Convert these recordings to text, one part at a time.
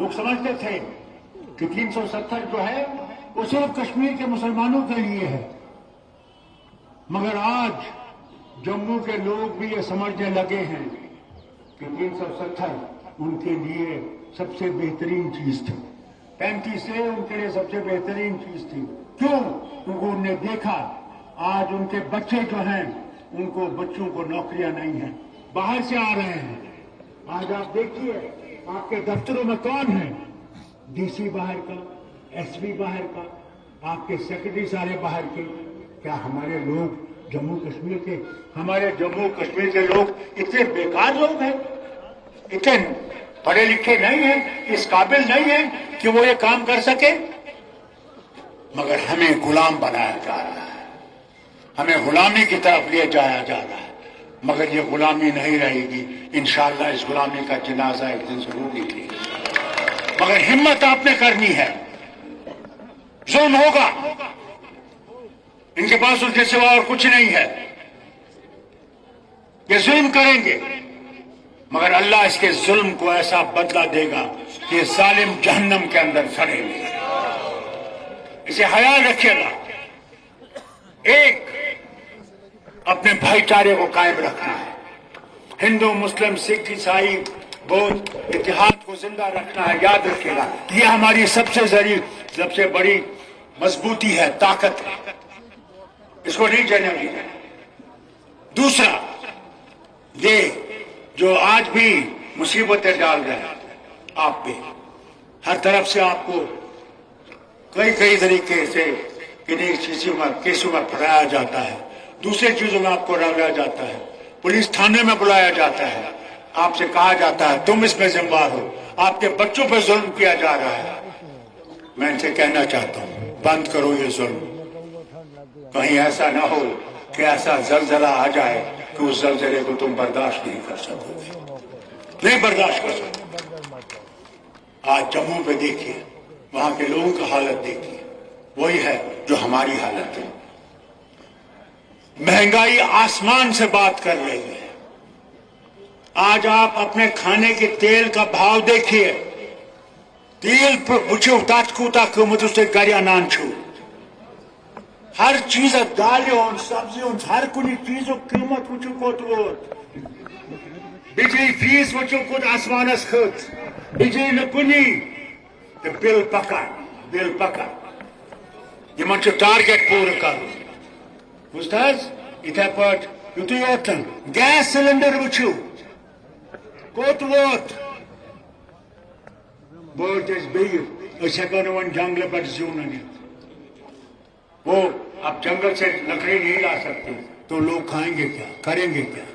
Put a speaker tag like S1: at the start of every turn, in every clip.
S1: लोग समझते थे कि 370 जो है वो सिर्फ कश्मीर के मुसलमानों के लिए है, मगर आज जम्मू के लोग भी ये समझने लगे हैं कि 370 उनके लिए सबसे बेहतरीन चीज थी, 35 से उनके लिए सबसे बेहतरीन चीज थी। क्यों? क्योंकि उन्होंने देखा आज उनके बच्चे जो हैं उनको बच्चों को नौकरियां नहीं हैं, बाहर से आ रहे हैं। आज आप देखिए आपके दफ्तरों में कौन है, डीसी बाहर का, एसपी बाहर का, आपके सेक्रेटरी सारे बाहर के। क्या हमारे लोग जम्मू कश्मीर के, हमारे जम्मू कश्मीर के लोग इतने बेकार लोग हैं, इतने पढ़े लिखे नहीं हैं, इस काबिल नहीं हैं कि वो ये काम कर सके? मगर हमें गुलाम बनाया जा रहा है, हमें गुलामी की तरफ ले जाया जा रहा है। मगर ये गुलामी नहीं रहेगी, इंशाअल्लाह इस गुलामी का जनाजा एक दिन जरूर निकलेगा। मगर हिम्मत आपने करनी है, जुल्म होगा, इनके पास उसके सिवा और कुछ नहीं है, ये जुल्म करेंगे, मगर अल्लाह इसके जुल्म को ऐसा बदला देगा कि जालिम जहन्नम के अंदर सड़ेंगे। इसे ख्याल रखिएगा, एक अपने भाईचारे को कायम रखना है, हिंदू मुस्लिम सिख ईसाई बौद्ध इतिहाद को जिंदा रखना है। याद रखिएगा ये हमारी सबसे बड़ी मजबूती है, ताकत है, इसको नहीं जाने देना। दूसरा, ये जो आज भी मुसीबतें डाल रहे हैं आप पे, हर तरफ से आपको कई तरीके से किन्हीं केसों में फंसाया जाता है, दूसरे चीजों में आपको रगड़ा जाता है, पुलिस थाने में बुलाया जाता है, आपसे कहा जाता है तुम इसमें जिम्मेदार हो, आपके बच्चों पर जुल्म किया जा रहा है। मैं इनसे कहना चाहता हूं बंद करो ये जुल्म। कहीं ऐसा ना हो कि ऐसा जलजला आ जाए कि उस जलजले को तुम बर्दाश्त नहीं कर सकोगे, नहीं बर्दाश्त कर सकोगे। आज जम्मू पे देखिए, वहां के लोगों की हालत देखिए, वही है जो हमारी हालत है। महंगाई आसमान से बात कर रही है। आज आप अपने खाने के तेल का भाव देखिए, तेल पर बुझे ताजकूता से गरिया नान छू, हर चीज दालों सब्जियों हर कुछ चीजों कीमत वुचु कोत वोत, बिजली फीस वुचु कोत आसमानस खत, बिजली न कुनी तो बिल पका यमन टारगेट पूरा कर उस्ताद इथे पट युतु योतन गैस सिलेंडर वुचु कोत वोत बोर्ड इस बेयर अशकन वन जंगल पर जून वो अब जंगल से लकड़ी नहीं ला सकते तो लोग खाएंगे क्या, करेंगे क्या?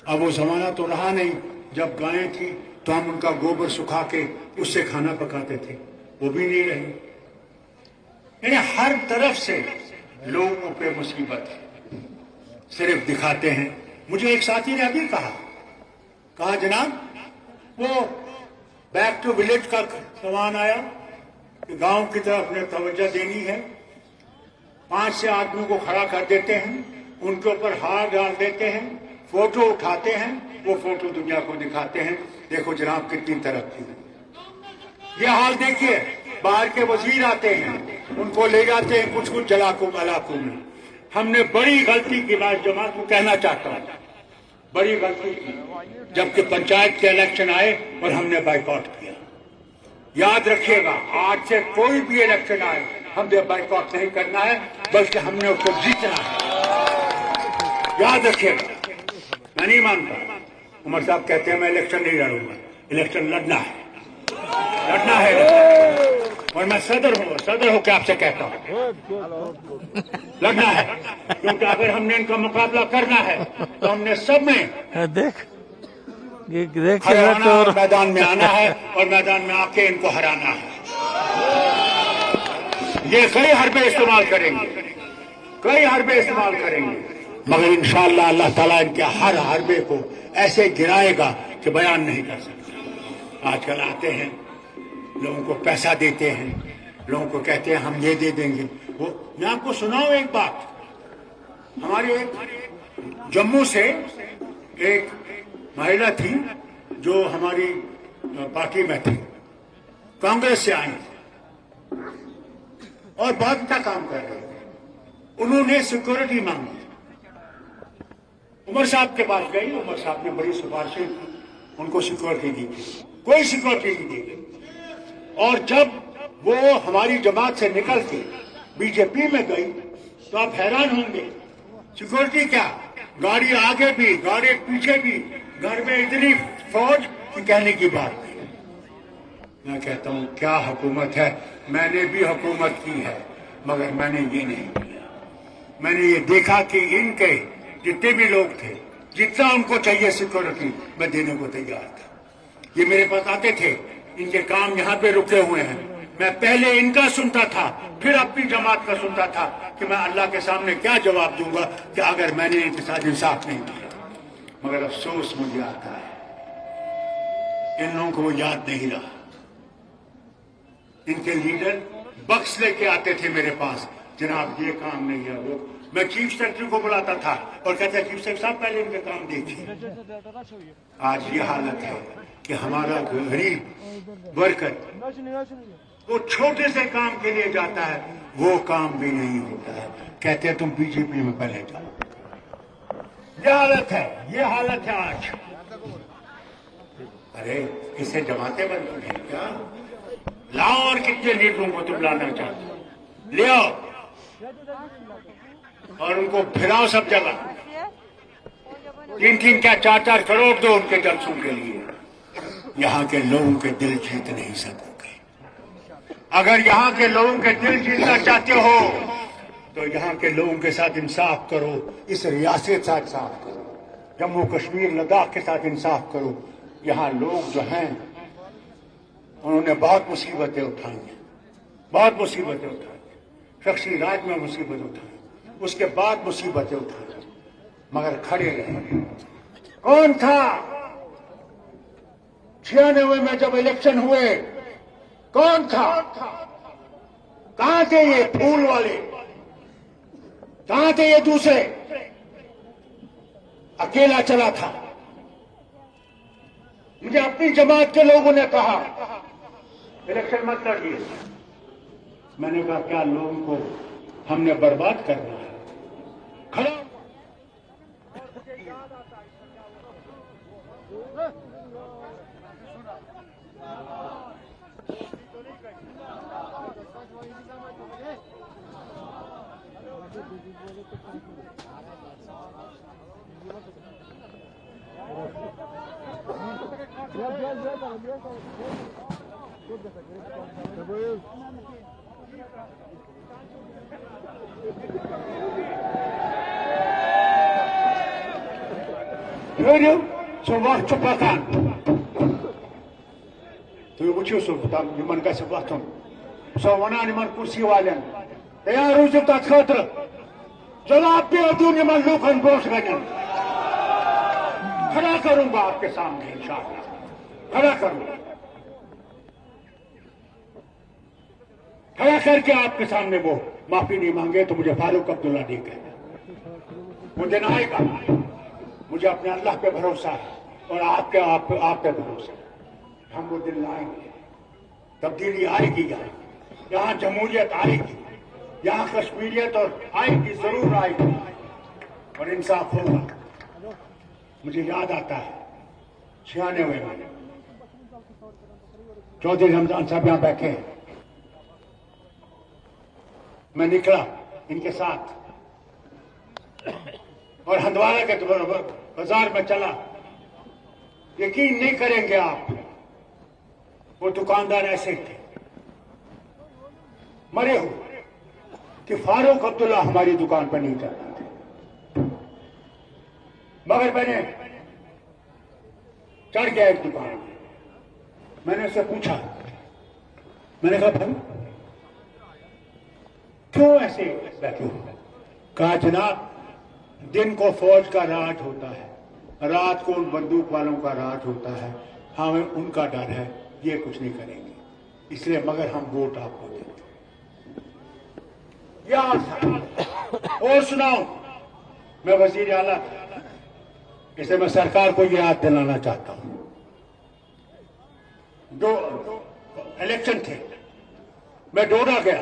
S1: अब वो जमाना तो रहा नहीं, जब गायें थी तो हम उनका गोबर सुखा के उससे खाना पकाते थे, वो भी नहीं रही। यानी हर तरफ से लोगों पे मुसीबत है, सिर्फ दिखाते हैं। मुझे एक साथी ने अभी कहा जनाब वो बैक टू विलेज का सामान आया, गांव की तरफ ने तवज्जो देनी है, 5 से आदमियों को खड़ा कर देते हैं, उनके ऊपर हार डाल देते हैं, फोटो उठाते हैं, वो फोटो दुनिया को दिखाते हैं, देखो जनाब कितनी तरक्की है। ये हाल देखिए, बाहर के वजीर आते हैं, उनको ले जाते हैं कुछ इलाकों में। हमने बड़ी गलती की, बात जमात को कहना चाहता हूं, बड़ी गलती की, जबकि पंचायत के इलेक्शन आए और हमने बाइकआउट किया। याद रखिएगा, आज से कोई भी इलेक्शन आए हमने बाइकआउट नहीं करना है, बल्कि हमने उसको जीतना है। याद रखिएगा, मैं नहीं मानता, उमर साहब कहते हैं मैं इलेक्शन नहीं लड़ूंगा, इलेक्शन लड़ना है और मैं सदर होकर आपसे कहता हूं लड़ना है, क्योंकि अगर हमने इनका मुकाबला करना है तो हमने सब में
S2: देख
S1: तो मैदान में आना है और मैदान में आके इनको हराना है। ये कई हरबे इस्तेमाल करेंगे, मगर इंशाअल्लाह अल्लाह ताला इनके हर हरबे को ऐसे गिराएगा कि बयान नहीं कर सकता। आजकल आते हैं, लोगों को पैसा देते हैं, लोगों को कहते हैं हम ये दे देंगे वो। मैं आपको सुनाऊं एक बात, हमारे जम्मू से एक महिला थी जो हमारी पार्टी में थी, कांग्रेस से आए थे और बहुत अच्छा काम कर रहे थे। उन्होंने सिक्योरिटी मांगी, उमर साहब के पास गई, उमर साहब ने बड़ी सिफारिशें की, उनको सिक्योरिटी दी गई, कोई सिक्योरिटी नहीं दी गई। और जब वो हमारी जमात से निकल के बीजेपी में गई तो आप हैरान होंगे, सिक्योरिटी क्या, गाड़ी आगे भी, गाड़ी पीछे भी, घर में इतनी फौज कि कहने की बात नहीं। मैं कहता हूं क्या हुकूमत है। मैंने भी हुकूमत की है, मगर मैंने ये नहीं किया। मैंने ये देखा कि इनके जितने भी लोग थे, जितना उनको चाहिए सिक्योरिटी, मैं देने को तैयार था। ये मेरे पास आते थे, इनके काम यहाँ पे रुके हुए हैं, मैं पहले इनका सुनता था, फिर अपनी जमात का सुनता था कि मैं अल्लाह के सामने क्या जवाब दूंगा कि अगर मैंने इनके साथ इंसाफ नहीं किया। मगर अफसोस मुझे आता है, इन लोगों को वो याद नहीं रहा। इनके लीडर बक्स लेके आते थे मेरे पास, जनाब ये काम नहीं है, वो। मैं चीफ सेक्रेटरी को बुलाता था और कहता चीफ सेक्रेटरी साहब पहले इनके काम देखिए। आज ये हालत है कि हमारा गरीब वर्कर वो छोटे से काम के लिए जाता है, वो काम भी नहीं होता है, कहते हैं तुम बीजेपी में पहले जाओ। ये हालत है, ये हालत है आज। अरे इसे जमाते बंद हैं क्या? लाओ, और कितने लीडरों को तुम लाना चाहते हो, ले आओ और उनको फिराओ सब जगह। 3-3 क्या 4-4 करोड़ दो उनके जलसों के लिए। यहाँ के लोगों के दिल जीत नहीं सकोगे। अगर यहाँ के लोगों के दिल जीतना चाहते हो तो यहाँ के लोगों के साथ इंसाफ करो, इस रियासत के साथ इंसाफ करो, जम्मू कश्मीर लद्दाख के साथ इंसाफ करो। यहाँ लोग जो हैं उन्होंने बहुत मुसीबतें उठाई हैं, बहुत मुसीबतें उठाई, शख्सी राज में मुसीबत उठाई, उसके बाद मुसीबतें उठाई, मगर खड़े रहे। कौन था 96 में जब इलेक्शन हुए? कौन था? कहां थे ये फूल वाले? कहां थे ये दूसरे? अकेला चला था। मुझे अपनी जमात के लोगों ने कहा इलेक्शन मत लड़िए। मैंने कहा क्या लोगों को हमने बर्बाद करना है? खड़ा sebuah jebakan. Tu bucu sultan liman ka sebuah ton. Sawana liman kursi walen. Tayar ho jab tak khatra. जवाब दे दुनिया में लोखंड बोस गए। खड़ा करूंगा आपके सामने इंशाअल्लाह, खड़ा करूंगा, खड़ा करके आपके सामने वो माफी नहीं मांगे तो मुझे फारूक अब्दुल्ला नहीं कहना, मुझे ना आएगा। मुझे अपने अल्लाह पे भरोसा है और आप पे भरोसा है। हम वो दिन लाएंगे, तब्दीली आएगी, यहाँ जमहूरियत आएगी, यहाँ कश्मीरियत और आएगी, जरूर आएगी और इंसाफ होगा। मुझे याद आता है 96 में चौधरी रमजान साहब यहाँ बैठे हैं, मैं निकला इनके साथ और हंदवाड़ा के बाजार में चला। यकीन नहीं करेंगे आप, वो दुकानदार ऐसे थे मरे हुए कि फारूक अब्दुल्ला हमारी दुकान पर नहीं जाता था। मगर मैंने चढ़ गया एक दुकान, मैंने उससे पूछा, मैंने कहा भाई क्यों ऐसे बैठे हो? कहा जनाब दिन को फौज का राज होता है, रात को उन बंदूक वालों का राज होता है, हमें उनका डर है, ये कुछ नहीं करेंगे, इसलिए मगर हम वोट आपको देंगे। और सुनाओ, मैं वजीर आला, इसे मैं सरकार को ये याद दिलाना चाहता हूं, जो इलेक्शन थे, मैं डोडा गया।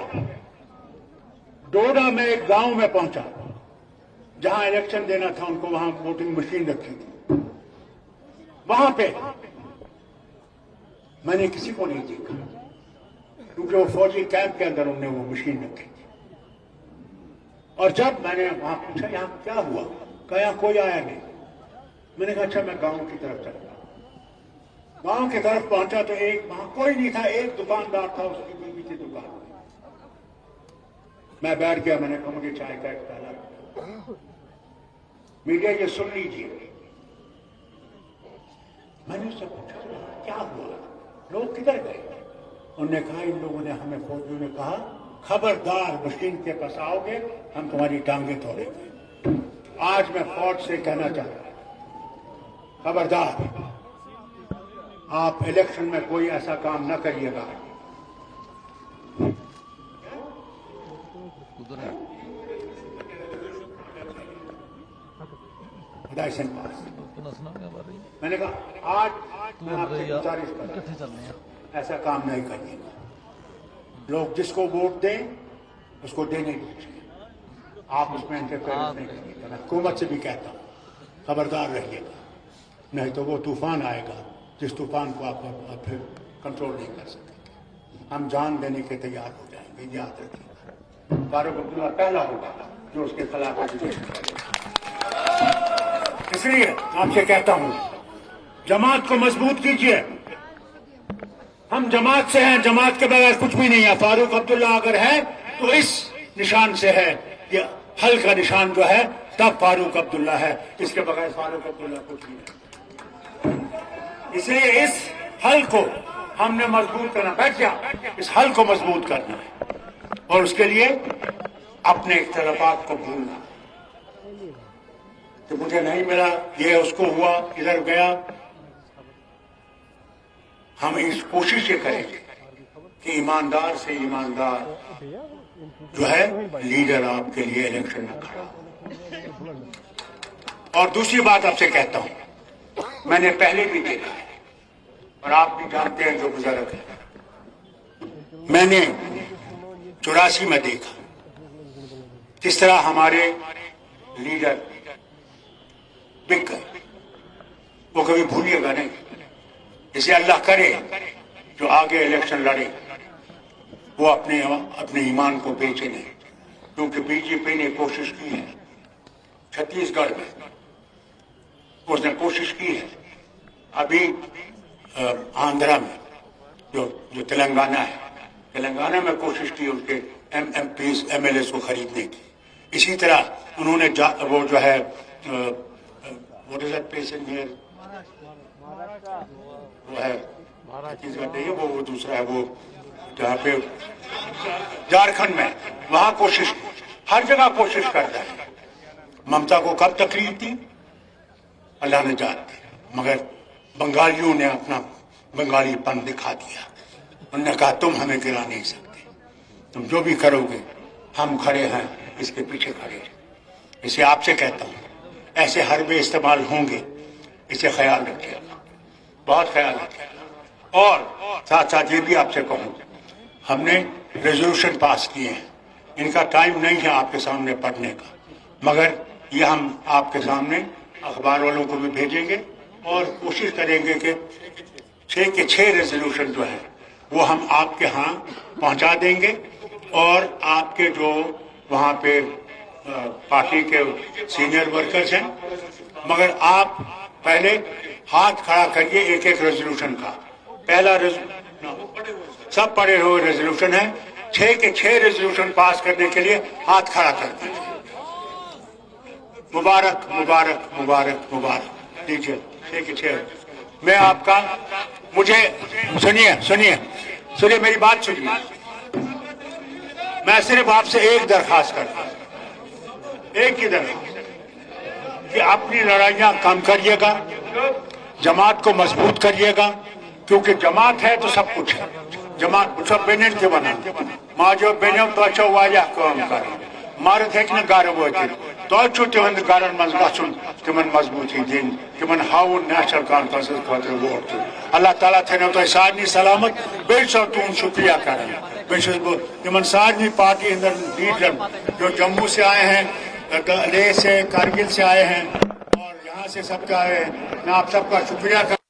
S1: डोडा में एक गांव में पहुंचा जहां इलेक्शन देना था उनको, वहां वोटिंग मशीन रखी थी। वहां पे मैंने किसी को नहीं देखा, क्योंकि वो फौजी कैंप के अंदर उन्होंने वो मशीन रखी थी। और जब मैंने वहां पूछा यहां क्या हुआ, कहा यहां कोई आया नहीं। मैंने कहा अच्छा मैं गांव की तरफ चला। गांव की तरफ पहुंचा तो एक वहां कोई नहीं था, एक दुकानदार था, उसकी बीवी की दुकान। मैं बैठ गया, मैंने कहा मुझे चाय का एक प्याला। मीडिया ये सुन लीजिए। मैंने उससे पूछा क्या हुआ, लोग किधर गए? उन्होंने कहा इन लोगों ने, हमें फौजियों ने कहा खबरदार मशीन के पास आओगे हम तुम्हारी टांगे तोड़ेंगे। आज मैं फौज से कहना चाहता हूं, खबरदार आप इलेक्शन में कोई ऐसा काम न करिएगा। मैंने कहा आज मैं आपसे गुजारिश करता हूं, ऐसा काम नहीं करिएगा। लोग जिसको वोट दें उसको देने दीजिए, आप उसमें इंटरफेरेंस नहीं करिएगा। मैं हुकूमत से भी कहता हूं खबरदार रहिएगा, नहीं तो वो तूफान आएगा जिस तूफान को आप फिर कंट्रोल नहीं कर सकते। हम जान देने के तैयार हो जाएंगे, याद रखिएगा। फारूक अब्दुल्ला पहला होगा जो उसके खिलाफ एजुकेशन करेगा। इसलिए आपसे कहता हूं जमात को मजबूत कीजिए। हम जमात से हैं, जमात के बगैर कुछ भी नहीं है। फारूक अब्दुल्ला अगर है तो इस निशान से है, ये हल का निशान जो है तब फारूक अब्दुल्ला है, इसके बगैर फारूक अब्दुल्ला कुछ नहीं है। इसलिए इस हल को हमने मजबूत करना, बैठ जा, इस हल को मजबूत करना है और उसके लिए अपने इख्तिलाफात को भूलना कि मुझे नहीं मिला, ये उसको हुआ, इधर गया। हम इस कोशिश ये करेंगे कि ईमानदार से ईमानदार जो है लीडर आपके लिए इलेक्शन में खड़ा हो। और दूसरी बात आपसे कहता हूं, मैंने पहले भी देखा है और आप भी जानते हैं जो बुजुर्ग है, मैंने 84 में देखा किस तरह हमारे लीडर बिक गए। वो कभी भूलिएगा नहीं। इसे अल्लाह करे जो आगे इलेक्शन लड़े वो अपने ईमान को बेचे नहीं, क्योंकि बीजेपी ने कोशिश की है छत्तीसगढ़ में, उसने कोशिश की है अभी आंध्रा में, जो तेलंगाना है, तेलंगाना में कोशिश की उनके एमपीज एमएलए को खरीदने की। इसी तरह उन्होंने वो जो है what is that place in here, वो है छत्तीसगढ़ नहीं है, वो दूसरा है, वो जहाँ पे झारखंड में, वहां कोशिश, हर जगह कोशिश करता है। ममता को कब तकलीफ थी अल्लाह ने जान दी, मगर बंगालियों ने अपना बंगालीपन दिखा दिया। उन्होंने कहा तुम हमें गिरा नहीं सकते, तुम जो भी करोगे हम खड़े हैं, इसके पीछे खड़े हैं। इसे आपसे कहता हूं ऐसे हरबे इस्तेमाल होंगे, इसे ख्याल रखिएगा, बहुत ख्याल रखिएगा। और साथ साथ ये भी आपसे कहूं, हमने रेजोल्यूशन पास किए हैं, इनका टाइम नहीं है आपके सामने पढ़ने का, मगर ये हम आपके सामने अखबार वालों को भी भेजेंगे और कोशिश करेंगे कि 6 के 6 रेजोल्यूशन जो है वो हम आपके यहाँ पहुँचा देंगे। और आपके जो वहाँ पे पार्टी के सीनियर वर्कर्स हैं, मगर आप पहले हाथ खड़ा करिए एक एक रेजोल्यूशन का। पहला सब पढ़े हुए रेजोल्यूशन है, 6 के 6 रेजोल्यूशन पास करने के लिए हाथ खड़ा कर दीजिए। मुबारक मुबारक मुबारक मुबारक दीजिए 6 के 6। मैं आपका, मुझे सुनिए मेरी बात सुनिए। मैं सिर्फ आपसे एक दरखास्त करता हूं, एक ही दरखास्त कि अपनी लड़ाइयां कम करिएगा, जमात को मजबूत करिएगा, क्योंकि जमात है तो सब कुछ है। जमात सब बेनेन के बना माँ जो बेने तो अच्छा हुआ या काम कर मारे थे कि न गारे वो थे تو تمن گھرن مز گھن تمن مضبوطی دن تمن ہاؤن نیشنل کانفرنس خاطر ووٹ اللہ تعالیٰ تھو تہ سارے سلامت بیس تہد شکریہ کران بیس تمن سارے پارٹی اندر لیڈرن جو جموں سے آئے ہیں لیہ سے کارگل سے آئے ہیں اور یہاں سے سب کا آئے ہیں میں آپ سب کا شکریہ